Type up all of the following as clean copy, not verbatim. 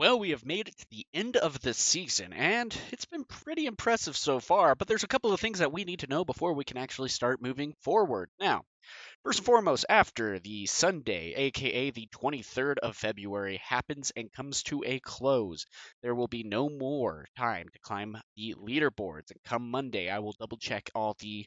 Well, we have made it to the end of the season, and it's been pretty impressive so far, but there's a couple of things that we need to know before we can actually start moving forward. Now, first and foremost, after the Sunday, aka the 23rd of February, happens and comes to a close, there will be no more time to climb the leaderboards. And come Monday, I will double check all the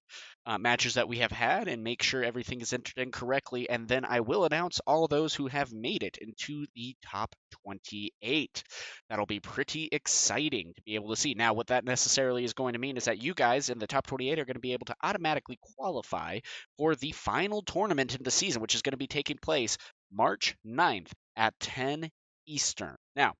matches that we have had and make sure everything is entered in correctly. And then I will announce all those who have made it into the top 28. That'll be pretty exciting to be able to see. Now, what that necessarily is going to mean is that you guys in the top 28 are going to be able to automatically qualify for the final tournament in the season, which is going to be taking place March 9th at 10 Eastern. Now,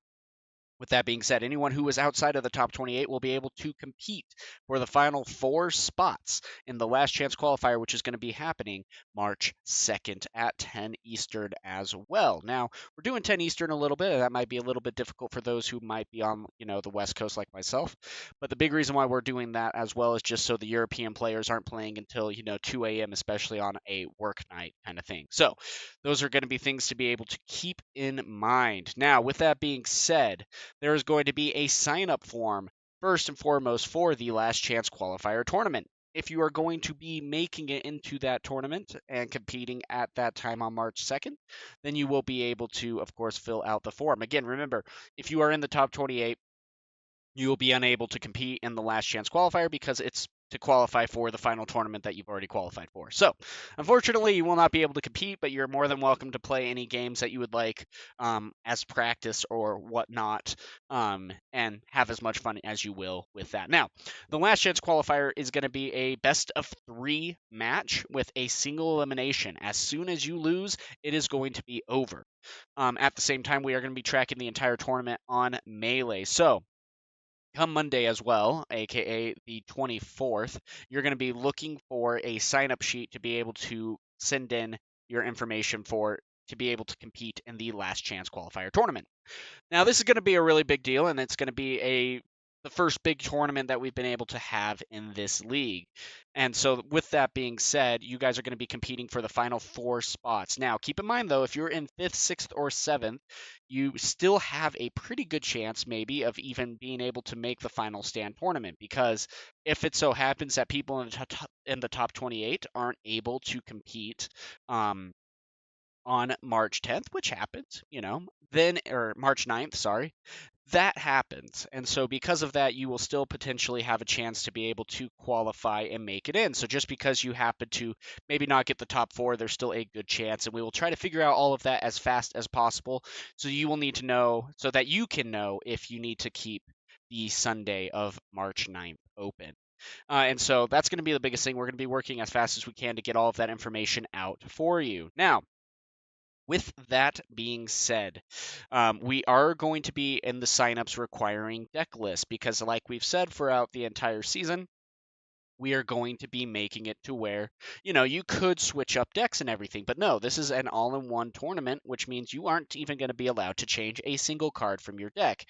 with that being said, anyone who is outside of the top 28 will be able to compete for the final 4 spots in the last chance qualifier, which is going to be happening March 2nd at 10 Eastern as well. Now, we're doing 10 Eastern a little bit, and that might be a little bit difficult for those who might be on, the West Coast like myself. But the big reason why we're doing that as well is just so the European players aren't playing until, 2 a.m., especially on a work night kind of thing. So, those are going to be things to be able to keep in mind. Now, with that being said, there is going to be a sign up form first and foremost for the last chance qualifier tournament. If you are going to be making it into that tournament and competing at that time on March 2nd, then you will be able to, of course, fill out the form. Again, remember, if you are in the top 28, you will be unable to compete in the last chance qualifier because it's to qualify for the final tournament that you've already qualified for. So, unfortunately, you will not be able to compete, but you're more than welcome to play any games that you would like as practice or whatnot, and have as much fun as you will with that. Now, the last chance qualifier is going to be a best of 3 match with a single elimination. As soon as you lose, it is going to be over. At the same time, we are going to be tracking the entire tournament on Melee. So, come Monday as well, aka the 24th, you're going to be looking for a sign up sheet to be able to send in your information for to be able to compete in the last chance qualifier tournament. Now, this is going to be a really big deal, and it's going to be the first big tournament that we've been able to have in this league. And so, with that being said, you guys are going to be competing for the final 4 spots. Now, keep in mind, though, if you're in 5th, 6th, or 7th, you still have a pretty good chance, maybe, of even being able to make the final stand tournament. Because if it so happens that people in the top 28 aren't able to compete, on March 10th, which happens, then, or March 9th, sorry, that happens. And so, because of that, you will still potentially have a chance to be able to qualify and make it in. So, just because you happen to maybe not get the top 4, there's still a good chance. And we will try to figure out all of that as fast as possible. So, you will need to know so that you can know if you need to keep the Sunday of March 9th open. And so, that's going to be the biggest thing. We're going to be working as fast as we can to get all of that information out for you. Now, with that being said, we are going to be in the signups requiring deck lists because, like we've said throughout the entire season, we are going to be making it to where, you could switch up decks and everything. But no, this is an all in one tournament, which means you aren't even going to be allowed to change a single card from your deck.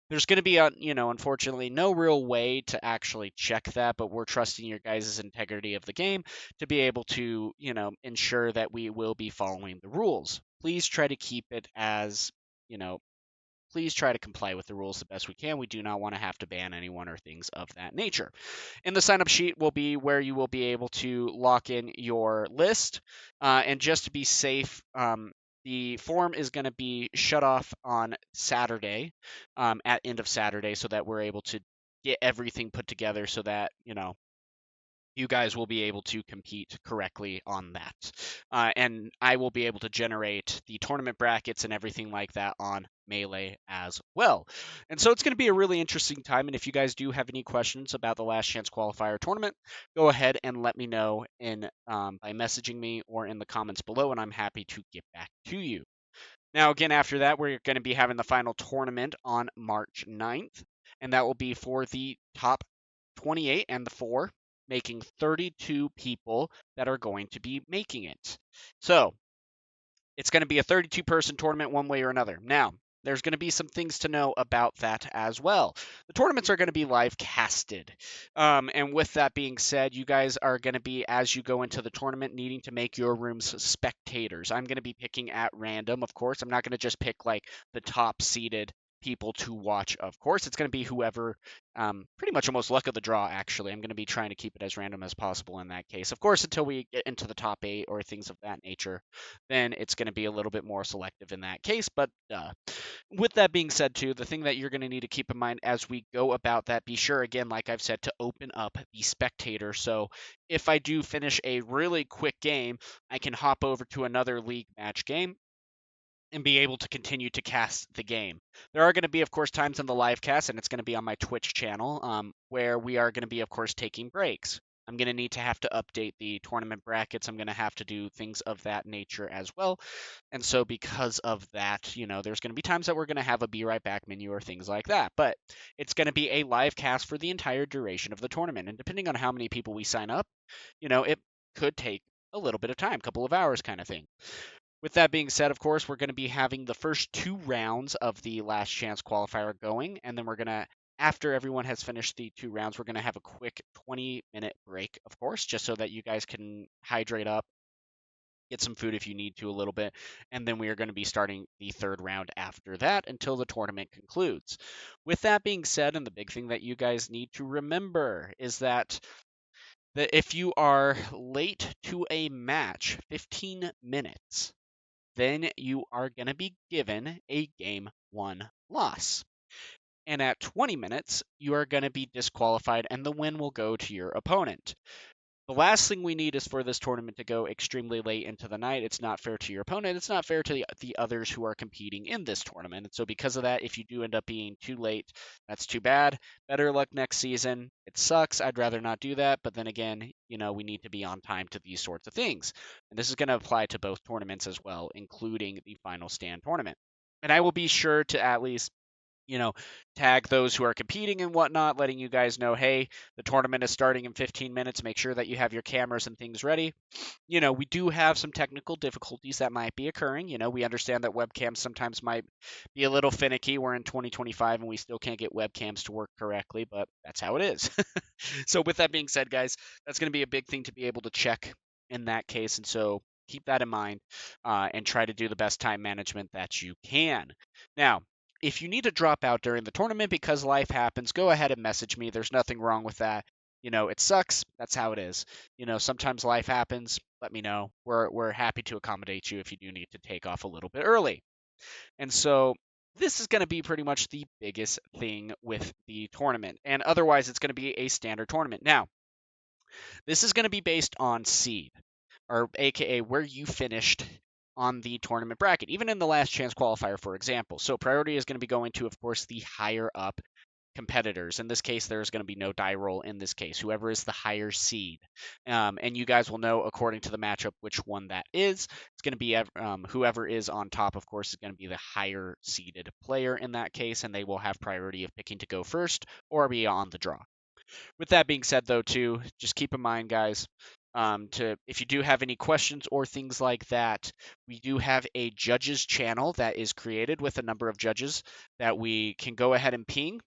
There's going to be, unfortunately, no real way to actually check that, but we're trusting your guys' integrity of the game to be able to, ensure that we will be following the rules. Please try to keep it as, you know, please try to comply with the rules the best we can. We do not want to have to ban anyone or things of that nature. In the sign up sheet will be where you will be able to lock in your list. And just to be safe, the form is going to be shut off on Saturday, at end of Saturday, so that we're able to get everything put together so that, you guys will be able to compete correctly on that. And I will be able to generate the tournament brackets and everything like that on Melee as well. And so it's going to be a really interesting time. And if you guys do have any questions about the Last Chance Qualifier tournament, go ahead and let me know by messaging me or in the comments below, and I'm happy to get back to you. Now, again, after that, we're going to be having the final tournament on March 9th, and that will be for the top 28 and the 4, making 32 people that are going to be making it. So, it's going to be a 32-person tournament one way or another. Now, there's going to be some things to know about that as well. The tournaments are going to be live casted. And with that being said, you guys are going to be, as you go into the tournament, needing to make your rooms spectators. I'm going to be picking at random, of course. I'm not going to just pick like the top seeded people to watch, of course. It's going to be whoever, pretty much almost luck of the draw, actually. I'm going to be trying to keep it as random as possible in that case. Of course, until we get into the top 8 or things of that nature, then it's going to be a little bit more selective in that case. But with that being said, too, the thing that you're going to need to keep in mind as we go about that, be sure, again, like I've said, to open up the spectator. So if I do finish a really quick game, I can hop over to another league match game and be able to continue to cast the game. There are going to be, of course, times in the live cast, and it's going to be on my Twitch channel, where we are going to be, of course, taking breaks. I'm going to need to have to update the tournament brackets. I'm going to have to do things of that nature as well. And so because of that, there's going to be times that we're going to have a be right back menu or things like that. But it's going to be a live cast for the entire duration of the tournament. And depending on how many people we sign up, it could take a little bit of time, couple of hours kind of thing. With that being said, of course, we're going to be having the first 2 rounds of the last chance qualifier going, and then we're going to, after everyone has finished the 2 rounds, we're going to have a quick 20-minute break, of course, just so that you guys can hydrate up, get some food if you need to a little bit, and then we are going to be starting the 3rd round after that until the tournament concludes. With that being said, and the big thing that you guys need to remember is that if you are late to a match, 15 minutes, then you are going to be given a game 1 loss. And at 20 minutes, you are going to be disqualified and the win will go to your opponent. The last thing we need is for this tournament to go extremely late into the night. It's not fair to your opponent. It's not fair to the others who are competing in this tournament. And so because of that, if you do end up being too late, that's too bad. Better luck next season. It sucks. I'd rather not do that. But then again, we need to be on time to these sorts of things. And this is going to apply to both tournaments as well, including the Final Stand tournament. And I will be sure to at least tag those who are competing and whatnot, letting you guys know, hey, the tournament is starting in 15 minutes. Make sure that you have your cameras and things ready. We do have some technical difficulties that might be occurring. We understand that webcams sometimes might be a little finicky. We're in 2025 and we still can't get webcams to work correctly, but that's how it is. So with that being said, guys, that's going to be a big thing to be able to check in that case. And so keep that in mind and try to do the best time management that you can. Now, if you need to drop out during the tournament because life happens, go ahead and message me. There's nothing wrong with that. It sucks. That's how it is. Sometimes life happens. Let me know. We're happy to accommodate you if you do need to take off a little bit early. And so this is going to be pretty much the biggest thing with the tournament. And otherwise, it's going to be a standard tournament. Now, this is going to be based on seed, or AKA where you finished on the tournament bracket, even in the last chance qualifier, for example. So priority is going to be going to, of course, the higher up competitors. In this case, there's going to be no die roll in this case, whoever is the higher seed. And you guys will know, according to the matchup, which one that is. It's going to be whoever is on top, of course, is going to be the higher seeded player in that case, and they will have priority of picking to go first or be on the draw. With that being said, though, too, just keep in mind, guys, if you do have any questions or things like that, we do have a judges channel that is created with a number of judges that we can go ahead and ping,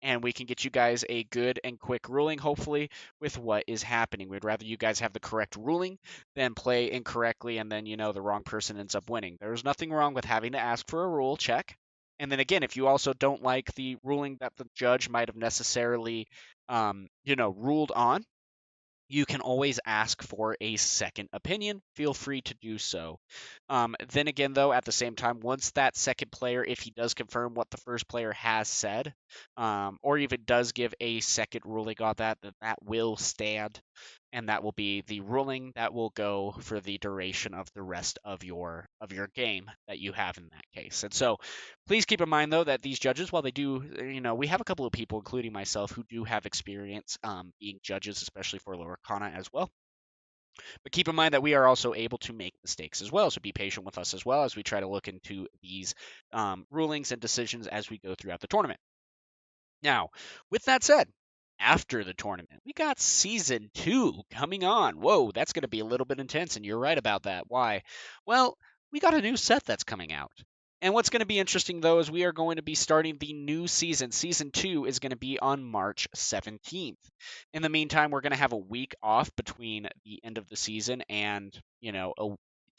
and we can get you guys a good and quick ruling, hopefully, with what is happening. We'd rather you guys have the correct ruling than play incorrectly and then, the wrong person ends up winning. There's nothing wrong with having to ask for a rule check. And then again, if you also don't like the ruling that the judge might have necessarily, ruled on, you can always ask for a second opinion. Feel free to do so. Then again, though, at the same time, once that second player, if he does confirm what the first player has said, or even does give a second ruling on that, then that will stand. And that will be the ruling that will go for the duration of the rest of your game that you have in that case. And so please keep in mind, though, that these judges, while they do, we have a couple of people, including myself, who do have experience being judges, especially for Lorcana as well. But keep in mind that we are also able to make mistakes as well. So be patient with us as well as we try to look into these rulings and decisions as we go throughout the tournament. Now, with that said, after the tournament, we got season 2 coming on. Whoa, that's going to be a little bit intense, and you're right about that. Why? Well, we got a new set that's coming out. And what's going to be interesting, though, is we are going to be starting the new season. Season 2 is going to be on March 17th. In the meantime, we're going to have a week off between the end of the season and,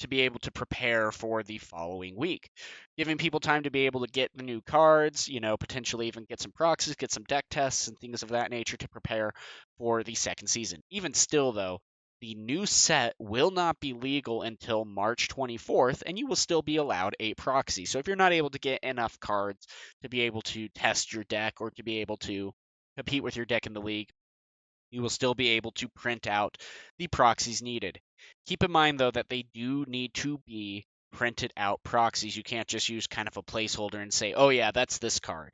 to be able to prepare for the following week, giving people time to be able to get the new cards, potentially even get some proxies, get some deck tests and things of that nature to prepare for the second season. Even still, though, the new set will not be legal until March 24th, and you will still be allowed 8 proxies. So if you're not able to get enough cards to be able to test your deck or to be able to compete with your deck in the league, you will still be able to print out the proxies needed. Keep in mind, though, that they do need to be printed out proxies. You can't just use kind of a placeholder and say, oh, yeah, that's this card,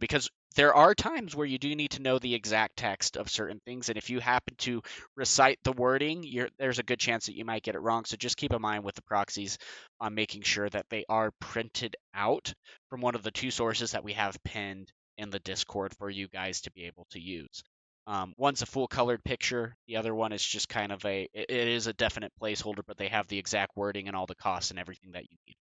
because there are times where you do need to know the exact text of certain things. And if you happen to recite the wording, there's a good chance that you might get it wrong. So just keep in mind with the proxies on making sure that they are printed out from one of the 2 sources that we have pinned in the Discord for you guys to be able to use. One's a full colored picture. The other one is just kind of it is a definite placeholder, but they have the exact wording and all the costs and everything that you need.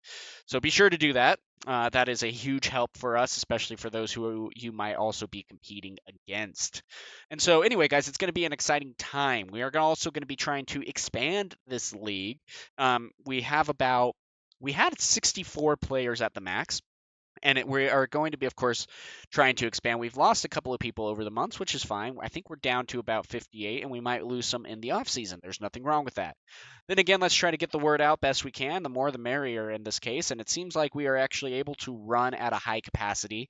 So be sure to do that. That is a huge help for us, especially for those who you might also be competing against. And so anyway, guys, it's going to be an exciting time. We are also going to be trying to expand this league. We had 64 players at the max. And we are going to be, of course, trying to expand. We've lost a couple of people over the months, which is fine. I think we're down to about 58, and we might lose some in the off season. There's nothing wrong with that. Then again, let's try to get the word out best we can. The more, the merrier in this case. And it seems like we are actually able to run at a high capacity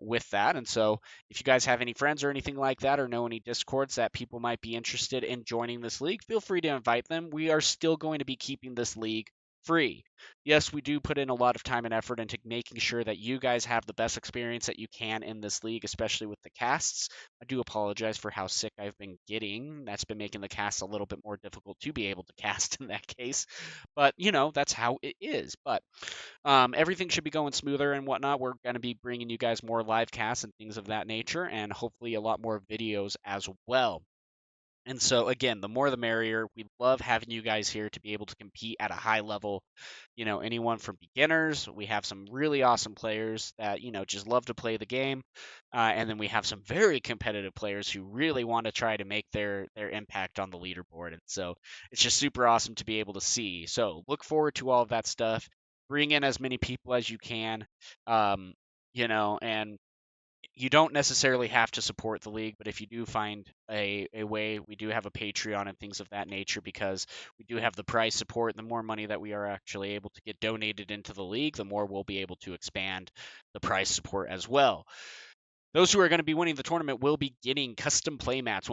with that. And so, if you guys have any friends or anything like that, or know any Discords that people might be interested in joining this league, feel free to invite them. We are still going to be keeping this league free. Yes, we do put in a lot of time and effort into making sure that you guys have the best experience that you can in this league, especially with the casts. I do apologize for how sick I've been getting. That's been making the casts a little bit more difficult to be able to cast in that case. But, that's how it is. But everything should be going smoother and whatnot. We're going to be bringing you guys more live casts and things of that nature, and hopefully a lot more videos as well. And so, again, the more the merrier. We love having you guys here to be able to compete at a high level. Anyone from beginners. We have some really awesome players that, just love to play the game. And then we have some very competitive players who really want to try to make their impact on the leaderboard. And so it's just super awesome to be able to see. So look forward to all of that stuff. Bring in as many people as you can. And you don't necessarily have to support the league, but if you do find a way, we do have a Patreon and things of that nature, because we do have the prize support. The more money that we are actually able to get donated into the league, the more we'll be able to expand the prize support as well. Those who are going to be winning the tournament will be getting custom playmats.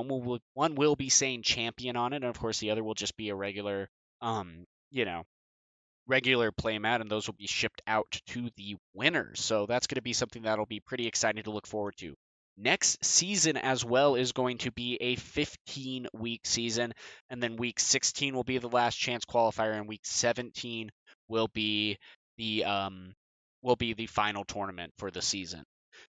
One will be saying champion on it, and of course the other will just be a regular, regular playmat, and those will be shipped out to the winners. So that's going to be something that'll be pretty exciting to look forward to. Next season as well is going to be a 15-week season, and then week 16 will be the last chance qualifier, and week 17 will be the final tournament for the season.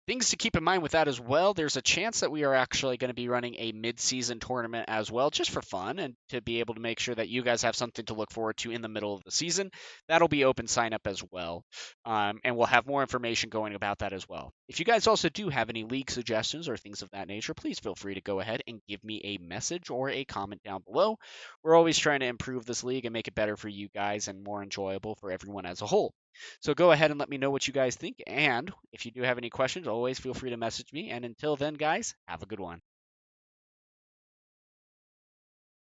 Things to keep in mind with that as well, there's a chance that we are actually going to be running a mid-season tournament as well, just for fun and to be able to make sure that you guys have something to look forward to in the middle of the season. That'll be open sign up as well, and we'll have more information going about that as well. If you guys also do have any league suggestions or things of that nature, please feel free to go ahead and give me a message or a comment down below. We're always trying to improve this league and make it better for you guys and more enjoyable for everyone as a whole. So go ahead and let me know what you guys think. And if you do have any questions, always feel free to message me. And until then, guys, have a good one.